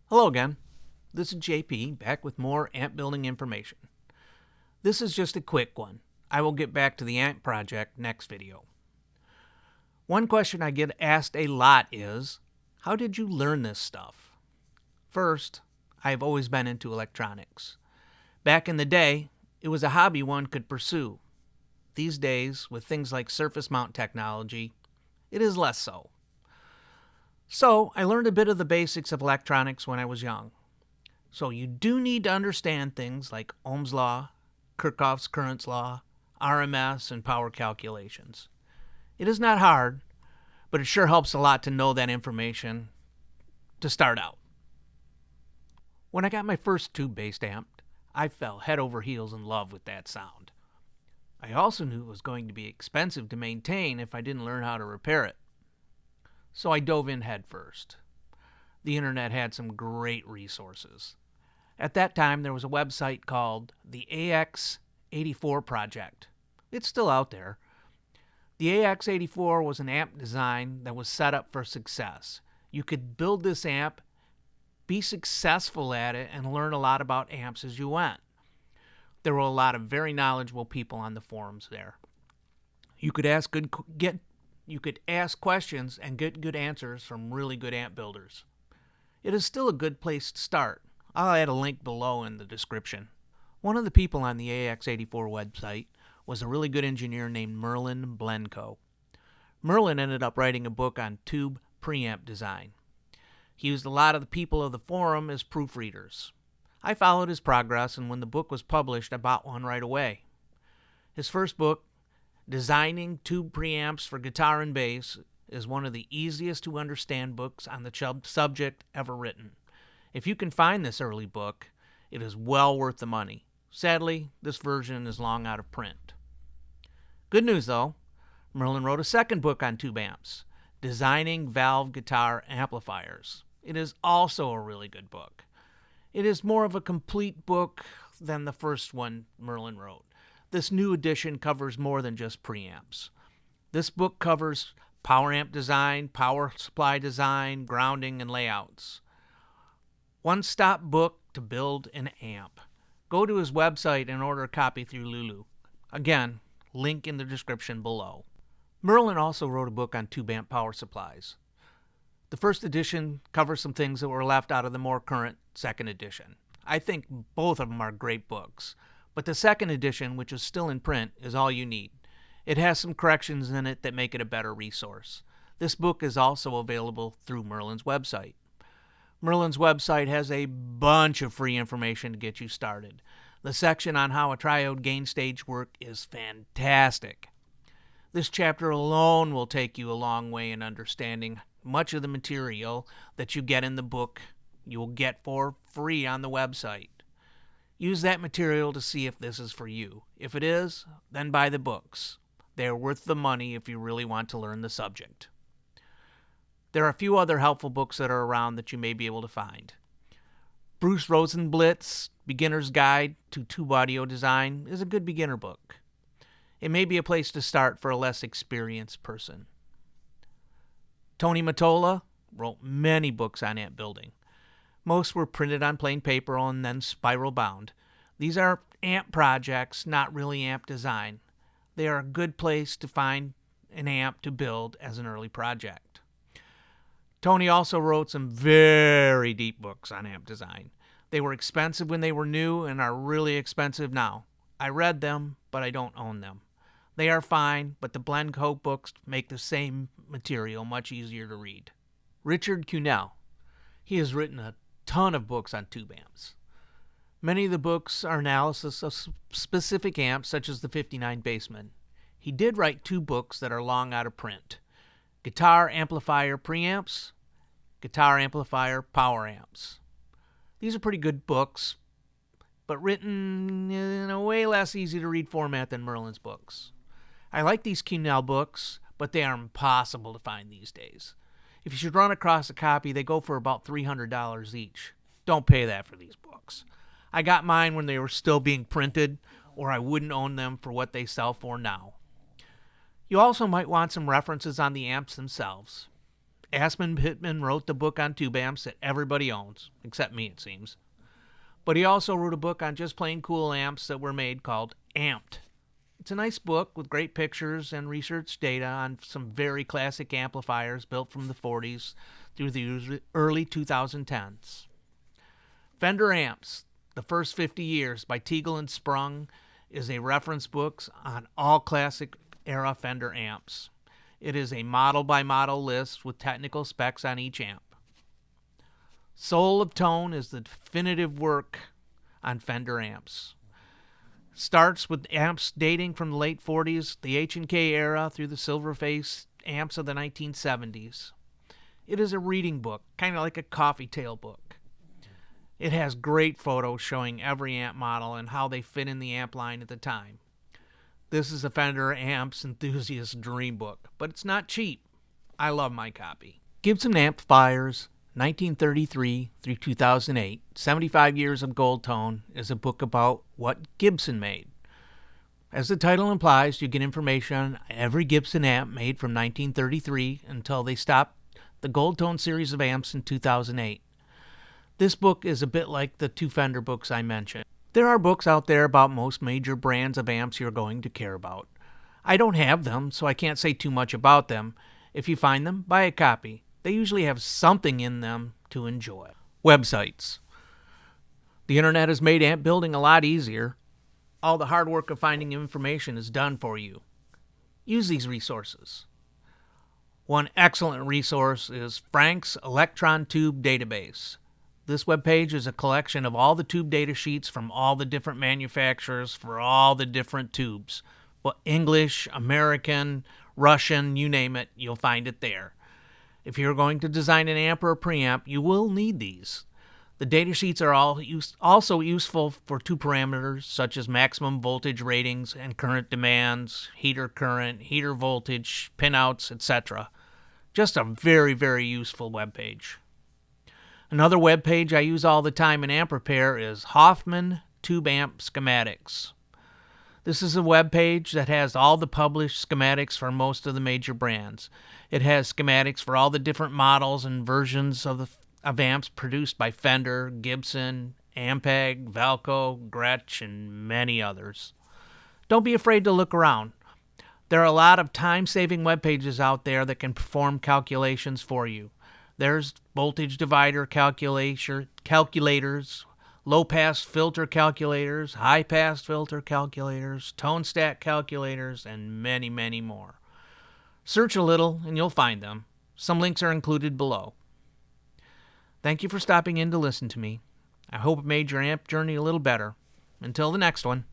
Hello again. This is JP back with more amp building information. This is just a quick one. I will get back to the amp project next video. One question I get asked a lot is, how did you learn this stuff? First, I've always been into electronics. Back in the day, it was a hobby one could pursue. These days, with things like surface mount technology, it is less so. So, I learned a bit of the basics of electronics when I was young. So you do need to understand things like Ohm's law, Kirchhoff's currents law, RMS, and power calculations. It is not hard, but it sure helps a lot to know that information to start out. When I got my first tube-based amp, I fell head over heels in love with that sound. I also knew it was going to be expensive to maintain if I didn't learn how to repair it. So I dove in head first. The internet had some great resources. At that time, there was a website called the AX84 Project. It's still out there. The AX84 was an amp design that was set up for success. You could build this amp, be successful at it, and learn a lot about amps as you went. There were a lot of very knowledgeable people on the forums there. You could ask questions and get good answers from really good amp builders. It is still a good place to start. I'll add a link below in the description. One of the people on the AX84 website was a really good engineer named Merlin Blenko. Merlin ended up writing a book on tube preamp design. He used a lot of the people of the forum as proofreaders. I followed his progress, and when the book was published, I bought one right away. His first book, Designing Tube Preamps for Guitar and Bass, is one of the easiest to understand books on the subject ever written. If you can find this early book, it is well worth the money. Sadly, this version is long out of print. Good news though, Merlin wrote a second book on tube amps, Designing Valve Guitar Amplifiers. It is also a really good book. It is more of a complete book than the first one Merlin wrote. This new edition covers more than just preamps. This book covers power amp design, power supply design, grounding, and layouts. One-stop book to build an amp. Go to his website and order a copy through Lulu. Again, link in the description below. Merlin also wrote a book on tube amp power supplies. The first edition covers some things that were left out of the more current second edition. I think both of them are great books, but the second edition, which is still in print, is all you need. It has some corrections in it that make it a better resource. This book is also available through Merlin's website. Merlin's website has a bunch of free information to get you started. The section on how a triode gain stage works is fantastic. This chapter alone will take you a long way in understanding much of the material that you get in the book you will get for free on the website. Use that material to see if this is for you. If it is, then buy the books. They are worth the money if you really want to learn the subject. There are a few other helpful books that are around that you may be able to find. Bruce Rosenblitz's Beginner's Guide to Tube Audio Design is a good beginner book. It may be a place to start for a less experienced person. Tony Mottola wrote many books on amp building. Most were printed on plain paper and then spiral bound. These are amp projects, not really amp design. They are a good place to find an amp to build as an early project. Tony also wrote some very deep books on amp design. They were expensive when they were new and are really expensive now. I read them, but I don't own them. They are fine, but the Blenko books make the same material much easier to read. Richard Cunell. He has written a ton of books on tube amps. Many of the books are analysis of specific amps, such as the 59 Bassman. He did write two books that are long out of print. Guitar Amplifier Preamps, Guitar Amplifier Power Amps. These are pretty good books, but written in a way less easy to read format than Merlin's books. I like these Cunell books, but they are impossible to find these days. If you should run across a copy, they go for about $300 each. Don't pay that for these books. I got mine when they were still being printed, or I wouldn't own them for what they sell for now. You also might want some references on the amps themselves. Aspen Pittman wrote the book on tube amps that everybody owns, except me, it seems. But he also wrote a book on just plain cool amps that were made called Amped. It's a nice book with great pictures and research data on some very classic amplifiers built from the 40s through the early 2010s. Fender Amps, The First 50 Years by Teagle and Sprung, is a reference book on all classic era Fender amps. It is a model-by-model list with technical specs on each amp. Soul of Tone is the definitive work on Fender amps. Starts with amps dating from the late 40s, the H&K era, through the Silverface amps of the 1970s. It is a reading book, kind of like a coffee tale book. It has great photos showing every amp model and how they fit in the amp line at the time. This is a Fender amps enthusiast dream book, but it's not cheap. I love my copy. Gibson Amplifiers, 1933 through 2008, 75 Years of Gold Tone, is a book about what Gibson made. As the title implies, you get information on every Gibson amp made from 1933 until they stopped the Gold Tone series of amps in 2008. This book is a bit like the two Fender books I mentioned. There are books out there about most major brands of amps you're going to care about. I don't have them, so I can't say too much about them. If you find them, buy a copy. They usually have something in them to enjoy. Websites. The internet has made amp building a lot easier. All the hard work of finding information is done for you. Use these resources. One excellent resource is Frank's Electron Tube Database. This webpage is a collection of all the tube data sheets from all the different manufacturers for all the different tubes. Well, English, American, Russian, you name it, you'll find it there. If you're going to design an amp or a preamp, you will need these. The data sheets are also useful for two parameters, such as maximum voltage ratings and current demands, heater current, heater voltage, pinouts, etc. Just a very, very useful webpage. Another web page I use all the time in amp repair is Hoffman Tube Amp Schematics. This is a web page that has all the published schematics for most of the major brands. It has schematics for all the different models and versions of amps produced by Fender, Gibson, Ampeg, Velco, Gretsch, and many others. Don't be afraid to look around. There are a lot of time-saving web pages out there that can perform calculations for you. There's voltage divider calculators, low-pass filter calculators, high-pass filter calculators, tone stack calculators, and many, many more. Search a little and you'll find them. Some links are included below. Thank you for stopping in to listen to me. I hope it made your amp journey a little better. Until the next one.